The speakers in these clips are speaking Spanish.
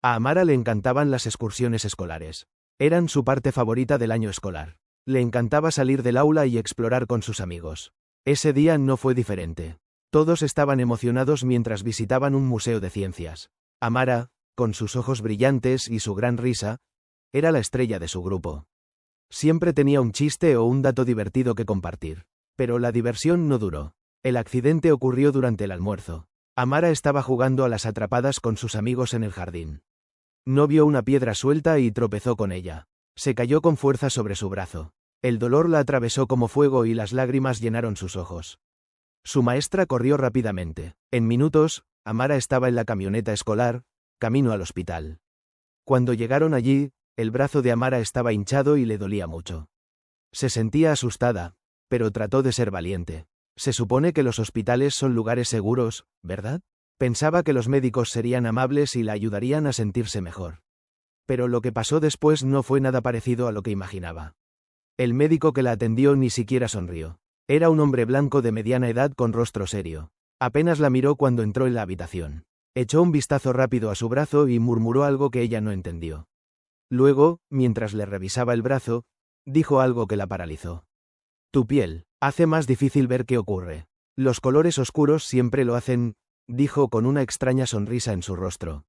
A Amara le encantaban las excursiones escolares. Eran su parte favorita del año escolar. Le encantaba salir del aula y explorar con sus amigos. Ese día no fue diferente. Todos estaban emocionados mientras visitaban un museo de ciencias. Amara, con sus ojos brillantes y su gran risa, era la estrella de su grupo. Siempre tenía un chiste o un dato divertido que compartir. Pero la diversión no duró. El accidente ocurrió durante el almuerzo. Amara estaba jugando a las atrapadas con sus amigos en el jardín. No vio una piedra suelta y tropezó con ella. Se cayó con fuerza sobre su brazo. El dolor la atravesó como fuego y las lágrimas llenaron sus ojos. Su maestra corrió rápidamente. En minutos, Amara estaba en la camioneta escolar, camino al hospital. Cuando llegaron allí, el brazo de Amara estaba hinchado y le dolía mucho. Se sentía asustada, pero trató de ser valiente. Se supone que los hospitales son lugares seguros, ¿verdad? Pensaba que los médicos serían amables y la ayudarían a sentirse mejor. Pero lo que pasó después no fue nada parecido a lo que imaginaba. El médico que la atendió ni siquiera sonrió. Era un hombre blanco de mediana edad con rostro serio. Apenas la miró cuando entró en la habitación. Echó un vistazo rápido a su brazo y murmuró algo que ella no entendió. Luego, mientras le revisaba el brazo, dijo algo que la paralizó. Tu piel hace más difícil ver qué ocurre. Los colores oscuros siempre lo hacen, dijo con una extraña sonrisa en su rostro.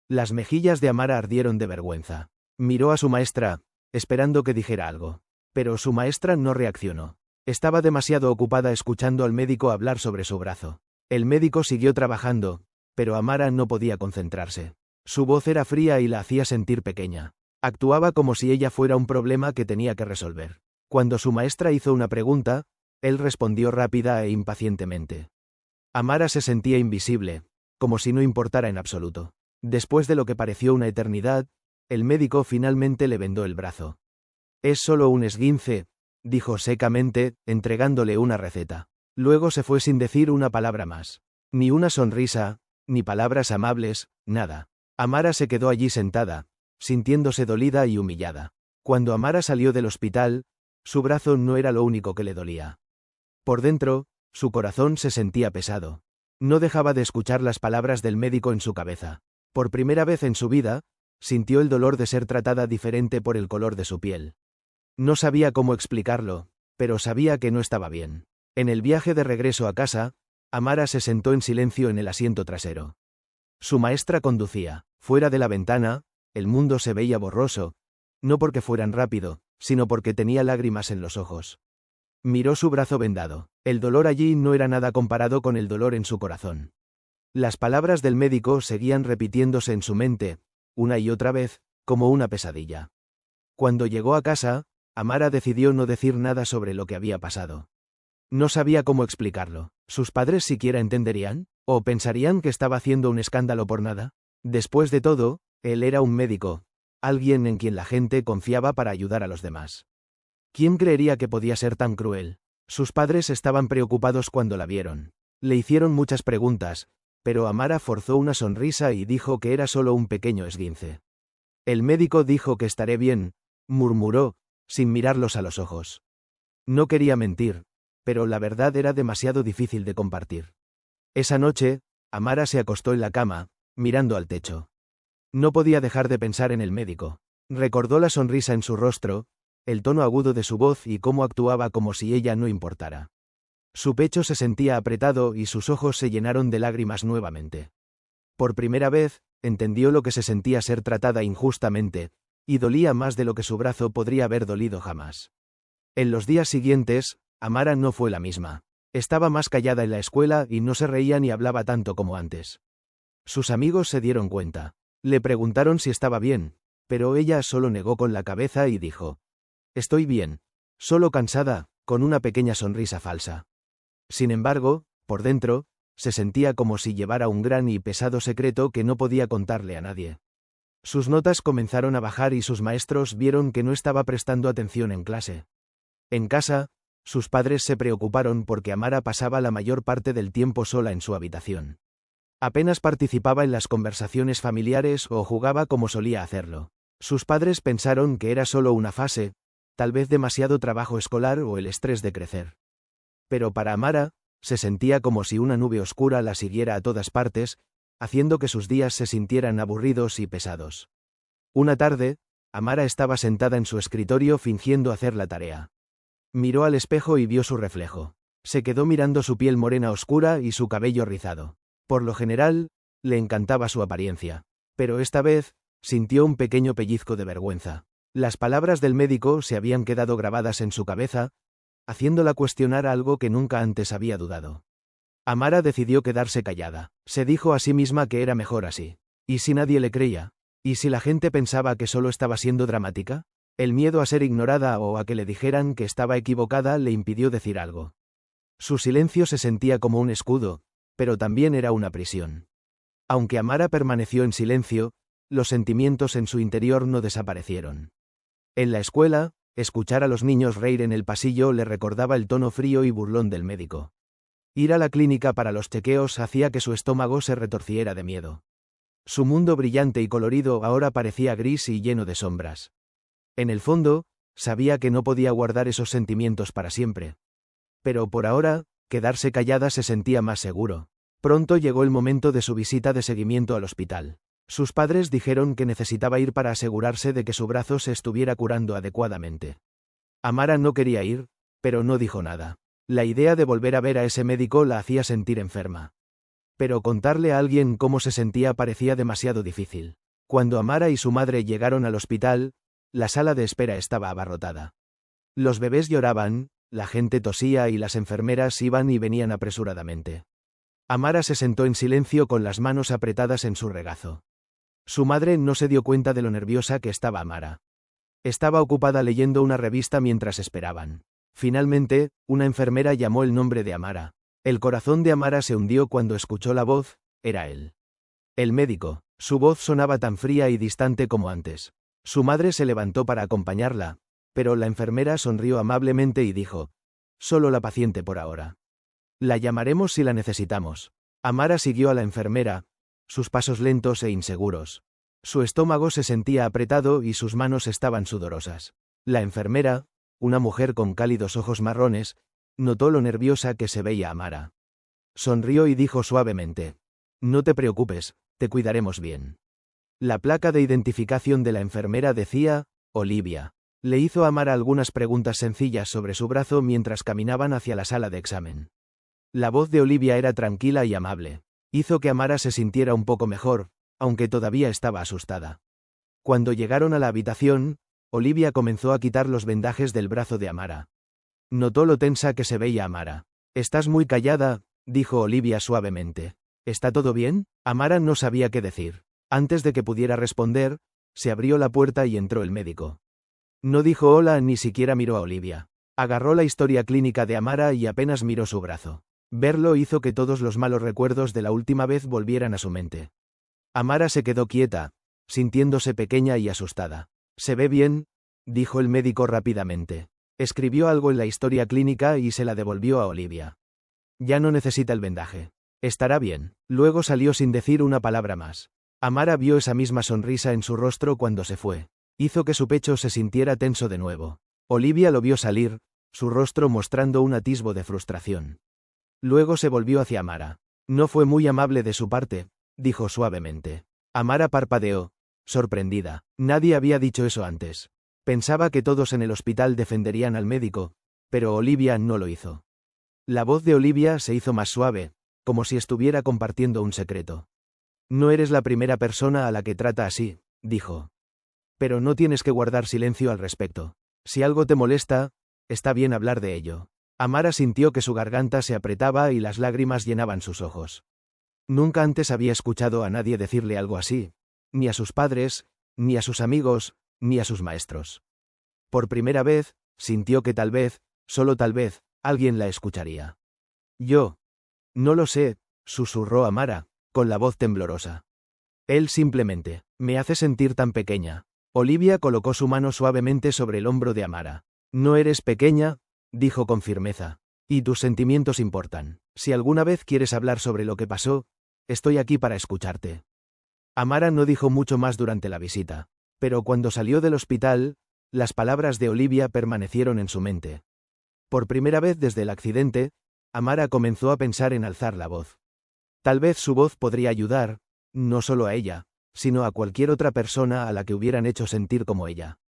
Las mejillas de Amara ardieron de vergüenza. Miró a su maestra, esperando que dijera algo. Pero su maestra no reaccionó. Estaba demasiado ocupada escuchando al médico hablar sobre su brazo. El médico siguió trabajando, pero Amara no podía concentrarse. Su voz era fría y la hacía sentir pequeña. Actuaba como si ella fuera un problema que tenía que resolver. Cuando su maestra hizo una pregunta, él respondió rápida e impacientemente. Amara se sentía invisible, como si no importara en absoluto. Después de lo que pareció una eternidad, el médico finalmente le vendó el brazo. Es solo un esguince, dijo secamente, entregándole una receta. Luego se fue sin decir una palabra más. Ni una sonrisa, ni palabras amables, nada. Amara se quedó allí sentada, sintiéndose dolida y humillada. Cuando Amara salió del hospital, su brazo no era lo único que le dolía. Por dentro, su corazón se sentía pesado. No dejaba de escuchar las palabras del médico en su cabeza. Por primera vez en su vida, sintió el dolor de ser tratada diferente por el color de su piel. No sabía cómo explicarlo, pero sabía que no estaba bien. En el viaje de regreso a casa, Amara se sentó en silencio en el asiento trasero. Su maestra conducía. Fuera de la ventana, el mundo se veía borroso, no porque fueran rápido, sino porque tenía lágrimas en los ojos. Miró su brazo vendado. El dolor allí no era nada comparado con el dolor en su corazón. Las palabras del médico seguían repitiéndose en su mente, una y otra vez, como una pesadilla. Cuando llegó a casa, Amara decidió no decir nada sobre lo que había pasado. No sabía cómo explicarlo. ¿Sus padres siquiera entenderían? ¿O pensarían que estaba haciendo un escándalo por nada? Después de todo, él era un médico, alguien en quien la gente confiaba para ayudar a los demás. ¿Quién creería que podía ser tan cruel? Sus padres estaban preocupados cuando la vieron. Le hicieron muchas preguntas, pero Amara forzó una sonrisa y dijo que era solo un pequeño esguince. El médico dijo que estaré bien, murmuró, sin mirarlos a los ojos. No quería mentir, pero la verdad era demasiado difícil de compartir. Esa noche, Amara se acostó en la cama, mirando al techo. No podía dejar de pensar en el médico. Recordó la sonrisa en su rostro, el tono agudo de su voz y cómo actuaba como si ella no importara. Su pecho se sentía apretado y sus ojos se llenaron de lágrimas nuevamente. Por primera vez, entendió lo que se sentía ser tratada injustamente, y dolía más de lo que su brazo podría haber dolido jamás. En los días siguientes, Amara no fue la misma. Estaba más callada en la escuela y no se reía ni hablaba tanto como antes. Sus amigos se dieron cuenta. Le preguntaron si estaba bien, pero ella solo negó con la cabeza y dijo: «Estoy bien, solo cansada», con una pequeña sonrisa falsa. Sin embargo, por dentro, se sentía como si llevara un gran y pesado secreto que no podía contarle a nadie. Sus notas comenzaron a bajar y sus maestros vieron que no estaba prestando atención en clase. En casa, sus padres se preocuparon porque Amara pasaba la mayor parte del tiempo sola en su habitación. Apenas participaba en las conversaciones familiares o jugaba como solía hacerlo. Sus padres pensaron que era solo una fase, tal vez demasiado trabajo escolar o el estrés de crecer. Pero para Amara, se sentía como si una nube oscura la siguiera a todas partes, haciendo que sus días se sintieran aburridos y pesados. Una tarde, Amara estaba sentada en su escritorio fingiendo hacer la tarea. Miró al espejo y vio su reflejo. Se quedó mirando su piel morena oscura y su cabello rizado. Por lo general, le encantaba su apariencia. Pero esta vez, sintió un pequeño pellizco de vergüenza. Las palabras del médico se habían quedado grabadas en su cabeza, haciéndola cuestionar algo que nunca antes había dudado. Amara decidió quedarse callada. Se dijo a sí misma que era mejor así. ¿Y si nadie le creía? ¿Y si la gente pensaba que solo estaba siendo dramática? El miedo a ser ignorada o a que le dijeran que estaba equivocada le impidió decir algo. Su silencio se sentía como un escudo, pero también era una prisión. Aunque Amara permaneció en silencio, los sentimientos en su interior no desaparecieron. En la escuela, escuchar a los niños reír en el pasillo le recordaba el tono frío y burlón del médico. Ir a la clínica para los chequeos hacía que su estómago se retorciera de miedo. Su mundo brillante y colorido ahora parecía gris y lleno de sombras. En el fondo, sabía que no podía guardar esos sentimientos para siempre. Pero por ahora, quedarse callada se sentía más seguro. Pronto llegó el momento de su visita de seguimiento al hospital. Sus padres dijeron que necesitaba ir para asegurarse de que su brazo se estuviera curando adecuadamente. Amara no quería ir, pero no dijo nada. La idea de volver a ver a ese médico la hacía sentir enferma. Pero contarle a alguien cómo se sentía parecía demasiado difícil. Cuando Amara y su madre llegaron al hospital, la sala de espera estaba abarrotada. Los bebés lloraban, la gente tosía y las enfermeras iban y venían apresuradamente. Amara se sentó en silencio con las manos apretadas en su regazo. Su madre no se dio cuenta de lo nerviosa que estaba Amara. Estaba ocupada leyendo una revista mientras esperaban. Finalmente, una enfermera llamó el nombre de Amara. El corazón de Amara se hundió cuando escuchó la voz, era él. El médico. Su voz sonaba tan fría y distante como antes. Su madre se levantó para acompañarla, pero la enfermera sonrió amablemente y dijo: «Solo la paciente por ahora. La llamaremos si la necesitamos». Amara siguió a la enfermera, sus pasos lentos e inseguros. Su estómago se sentía apretado y sus manos estaban sudorosas. La enfermera, una mujer con cálidos ojos marrones, notó lo nerviosa que se veía Amara. Sonrió y dijo suavemente: «No te preocupes, te cuidaremos bien». La placa de identificación de la enfermera decía: «Olivia». Le hizo a Amara algunas preguntas sencillas sobre su brazo mientras caminaban hacia la sala de examen. La voz de Olivia era tranquila y amable. Hizo que Amara se sintiera un poco mejor, aunque todavía estaba asustada. Cuando llegaron a la habitación, Olivia comenzó a quitar los vendajes del brazo de Amara. Notó lo tensa que se veía Amara. «Estás muy callada», dijo Olivia suavemente. «¿Está todo bien?». Amara no sabía qué decir. Antes de que pudiera responder, se abrió la puerta y entró el médico. No dijo hola ni siquiera miró a Olivia. Agarró la historia clínica de Amara y apenas miró su brazo. Verlo hizo que todos los malos recuerdos de la última vez volvieran a su mente. Amara se quedó quieta, sintiéndose pequeña y asustada. «¿Se ve bien?», dijo el médico rápidamente. Escribió algo en la historia clínica y se la devolvió a Olivia. «Ya no necesita el vendaje. Estará bien». Luego salió sin decir una palabra más. Amara vio esa misma sonrisa en su rostro cuando se fue. Hizo que su pecho se sintiera tenso de nuevo. Olivia lo vio salir, su rostro mostrando un atisbo de frustración. Luego se volvió hacia Amara. «No fue muy amable de su parte», dijo suavemente. Amara parpadeó, sorprendida. Nadie había dicho eso antes. Pensaba que todos en el hospital defenderían al médico, pero Olivia no lo hizo. La voz de Olivia se hizo más suave, como si estuviera compartiendo un secreto. «No eres la primera persona a la que trata así», dijo. «Pero no tienes que guardar silencio al respecto. Si algo te molesta, está bien hablar de ello». Amara sintió que su garganta se apretaba y las lágrimas llenaban sus ojos. Nunca antes había escuchado a nadie decirle algo así, ni a sus padres, ni a sus amigos, ni a sus maestros. Por primera vez, sintió que tal vez, solo tal vez, alguien la escucharía. «Yo. No lo sé», susurró Amara, con la voz temblorosa. «Él simplemente me hace sentir tan pequeña». Olivia colocó su mano suavemente sobre el hombro de Amara. «No eres pequeña», dijo con firmeza. «Y tus sentimientos importan. Si alguna vez quieres hablar sobre lo que pasó, estoy aquí para escucharte». Amara no dijo mucho más durante la visita, pero cuando salió del hospital, las palabras de Olivia permanecieron en su mente. Por primera vez desde el accidente, Amara comenzó a pensar en alzar la voz. Tal vez su voz podría ayudar, no solo a ella, sino a cualquier otra persona a la que hubieran hecho sentir como ella.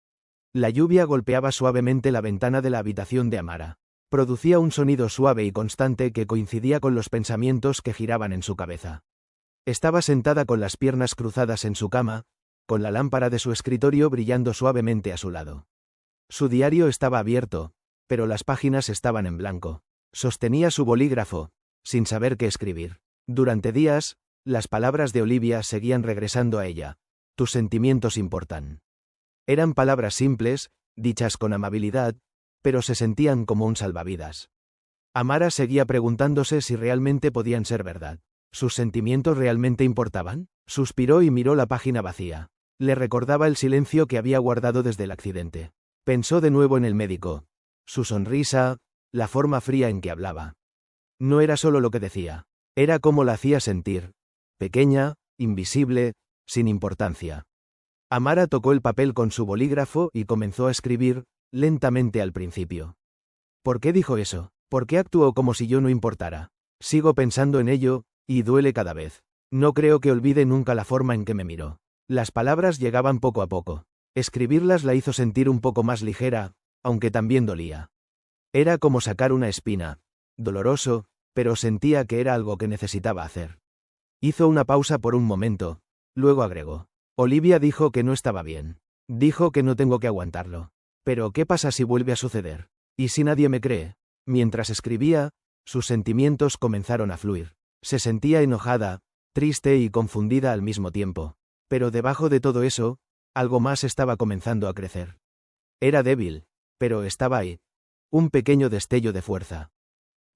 La lluvia golpeaba suavemente la ventana de la habitación de Amara. Producía un sonido suave y constante que coincidía con los pensamientos que giraban en su cabeza. Estaba sentada con las piernas cruzadas en su cama, con la lámpara de su escritorio brillando suavemente a su lado. Su diario estaba abierto, pero las páginas estaban en blanco. Sostenía su bolígrafo, sin saber qué escribir. Durante días, las palabras de Olivia seguían regresando a ella. Tus sentimientos importan. Eran palabras simples, dichas con amabilidad, pero se sentían como un salvavidas. Amara seguía preguntándose si realmente podían ser verdad. ¿Sus sentimientos realmente importaban? Suspiró y miró la página vacía. Le recordaba el silencio que había guardado desde el accidente. Pensó de nuevo en el médico. Su sonrisa, la forma fría en que hablaba. No era solo lo que decía. Era cómo la hacía sentir. Pequeña, invisible, sin importancia. Amara tocó el papel con su bolígrafo y comenzó a escribir, lentamente al principio. ¿Por qué dijo eso? ¿Por qué actuó como si yo no importara? Sigo pensando en ello, y duele cada vez. No creo que olvide nunca la forma en que me miró. Las palabras llegaban poco a poco. Escribirlas la hizo sentir un poco más ligera, aunque también dolía. Era como sacar una espina. Doloroso, pero sentía que era algo que necesitaba hacer. Hizo una pausa por un momento, luego agregó. Olivia dijo que no estaba bien. Dijo que no tengo que aguantarlo. Pero ¿qué pasa si vuelve a suceder? ¿Y si nadie me cree? Mientras escribía, sus sentimientos comenzaron a fluir. Se sentía enojada, triste y confundida al mismo tiempo. Pero debajo de todo eso, algo más estaba comenzando a crecer. Era débil, pero estaba ahí. Un pequeño destello de fuerza.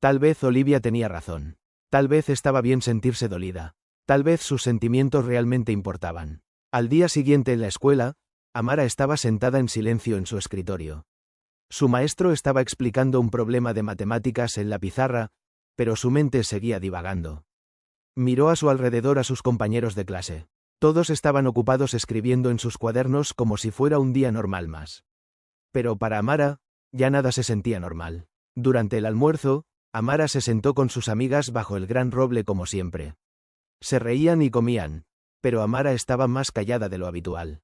Tal vez Olivia tenía razón. Tal vez estaba bien sentirse dolida. Tal vez sus sentimientos realmente importaban. Al día siguiente en la escuela, Amara estaba sentada en silencio en su escritorio. Su maestro estaba explicando un problema de matemáticas en la pizarra, pero su mente seguía divagando. Miró a su alrededor a sus compañeros de clase. Todos estaban ocupados escribiendo en sus cuadernos como si fuera un día normal más. Pero para Amara, ya nada se sentía normal. Durante el almuerzo, Amara se sentó con sus amigas bajo el gran roble como siempre. Se reían y comían, pero Amara estaba más callada de lo habitual.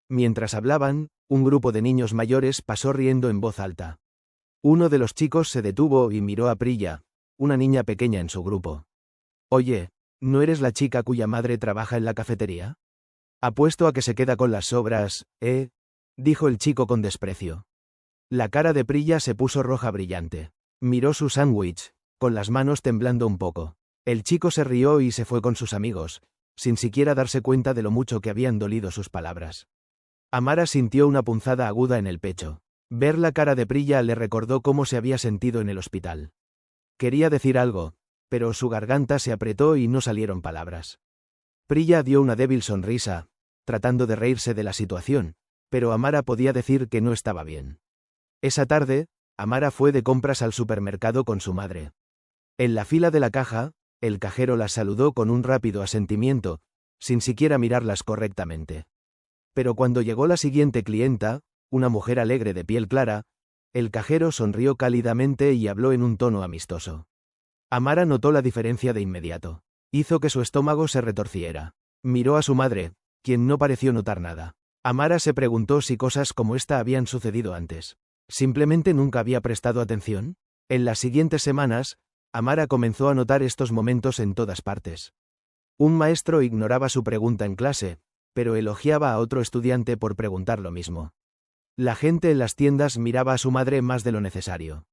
Mientras hablaban, un grupo de niños mayores pasó riendo en voz alta. Uno de los chicos se detuvo y miró a Priya, una niña pequeña en su grupo. Oye, ¿no eres la chica cuya madre trabaja en la cafetería? Apuesto a que se queda con las sobras, ¿eh? Dijo el chico con desprecio. La cara de Priya se puso roja brillante. Miró su sándwich, con las manos temblando un poco. El chico se rió y se fue con sus amigos, sin siquiera darse cuenta de lo mucho que habían dolido sus palabras. Amara sintió una punzada aguda en el pecho. Ver la cara de Priya le recordó cómo se había sentido en el hospital. Quería decir algo, pero su garganta se apretó y no salieron palabras. Priya dio una débil sonrisa, tratando de reírse de la situación, pero Amara podía decir que no estaba bien. Esa tarde, Amara fue de compras al supermercado con su madre. En la fila de la caja, el cajero las saludó con un rápido asentimiento, sin siquiera mirarlas correctamente. Pero cuando llegó la siguiente clienta, una mujer alegre de piel clara, el cajero sonrió cálidamente y habló en un tono amistoso. Amara notó la diferencia de inmediato. Hizo que su estómago se retorciera. Miró a su madre, quien no pareció notar nada. Amara se preguntó si cosas como esta habían sucedido antes. ¿Simplemente nunca había prestado atención? En las siguientes semanas, Amara comenzó a notar estos momentos en todas partes. Un maestro ignoraba su pregunta en clase, pero elogiaba a otro estudiante por preguntar lo mismo. La gente en las tiendas miraba a su madre más de lo necesario.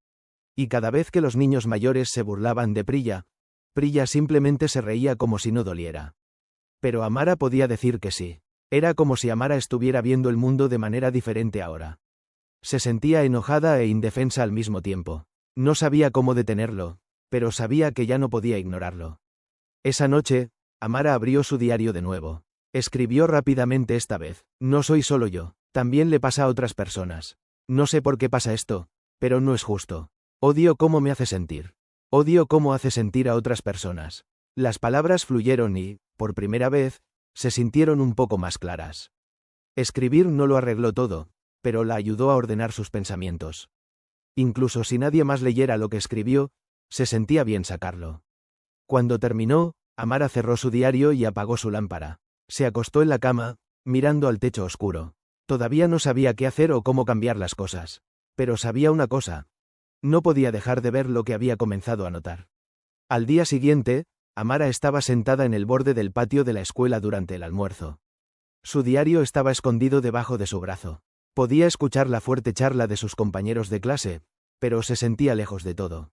Y cada vez que los niños mayores se burlaban de Priya, Priya simplemente se reía como si no doliera. Pero Amara podía decir que sí. Era como si Amara estuviera viendo el mundo de manera diferente ahora. Se sentía enojada e indefensa al mismo tiempo. No sabía cómo detenerlo, pero sabía que ya no podía ignorarlo. Esa noche, Amara abrió su diario de nuevo. Escribió rápidamente esta vez. No soy solo yo. También le pasa a otras personas. No sé por qué pasa esto, pero no es justo. Odio cómo me hace sentir. Odio cómo hace sentir a otras personas. Las palabras fluyeron y, por primera vez, se sintieron un poco más claras. Escribir no lo arregló todo, pero la ayudó a ordenar sus pensamientos. Incluso si nadie más leyera lo que escribió, se sentía bien sacarlo. Cuando terminó, Amara cerró su diario y apagó su lámpara. Se acostó en la cama, mirando al techo oscuro. Todavía no sabía qué hacer o cómo cambiar las cosas. Pero sabía una cosa. No podía dejar de ver lo que había comenzado a notar. Al día siguiente, Amara estaba sentada en el borde del patio de la escuela durante el almuerzo. Su diario estaba escondido debajo de su brazo. Podía escuchar la fuerte charla de sus compañeros de clase, pero se sentía lejos de todo.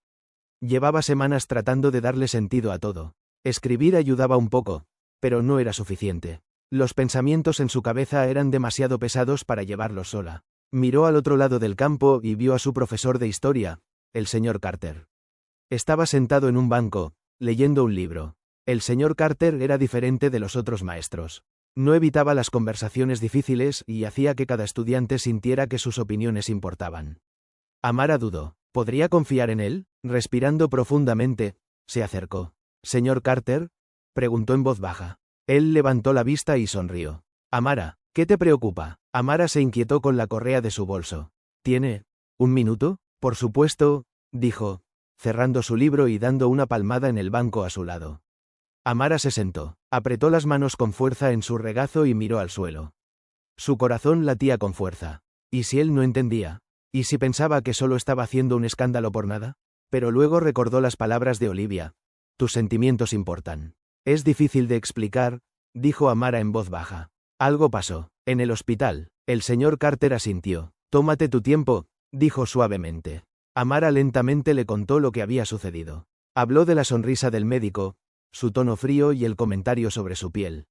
Llevaba semanas tratando de darle sentido a todo. Escribir ayudaba un poco, pero no era suficiente. Los pensamientos en su cabeza eran demasiado pesados para llevarlos sola. Miró al otro lado del campo y vio a su profesor de historia, el señor Carter. Estaba sentado en un banco, leyendo un libro. El señor Carter era diferente de los otros maestros. No evitaba las conversaciones difíciles y hacía que cada estudiante sintiera que sus opiniones importaban. Amara dudó. ¿Podría confiar en él? Respirando profundamente, se acercó. «¿Señor Carter?», preguntó en voz baja. Él levantó la vista y sonrió. «Amara, ¿qué te preocupa?». Amara se inquietó con la correa de su bolso. «¿Tiene un minuto?». «Por supuesto», dijo, cerrando su libro y dando una palmada en el banco a su lado. Amara se sentó, apretó las manos con fuerza en su regazo y miró al suelo. Su corazón latía con fuerza. ¿Y si él no entendía? ¿Y si pensaba que solo estaba haciendo un escándalo por nada? Pero luego recordó las palabras de Olivia. «Tus sentimientos importan». «Es difícil de explicar», dijo Amara en voz baja. «Algo pasó. En el hospital». El señor Carter asintió. «Tómate tu tiempo», dijo suavemente. Amara lentamente le contó lo que había sucedido. Habló de la sonrisa del médico, su tono frío y el comentario sobre su piel.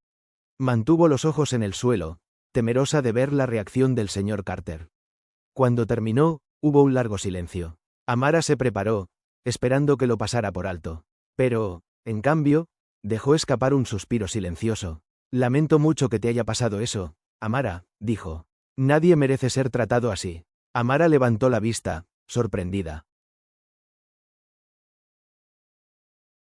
Mantuvo los ojos en el suelo, temerosa de ver la reacción del señor Carter. Cuando terminó, hubo un largo silencio. Amara se preparó, esperando que lo pasara por alto. Pero, en cambio, dejó escapar un suspiro silencioso. «Lamento mucho que te haya pasado eso, Amara», dijo. «Nadie merece ser tratado así». Amara levantó la vista, sorprendida.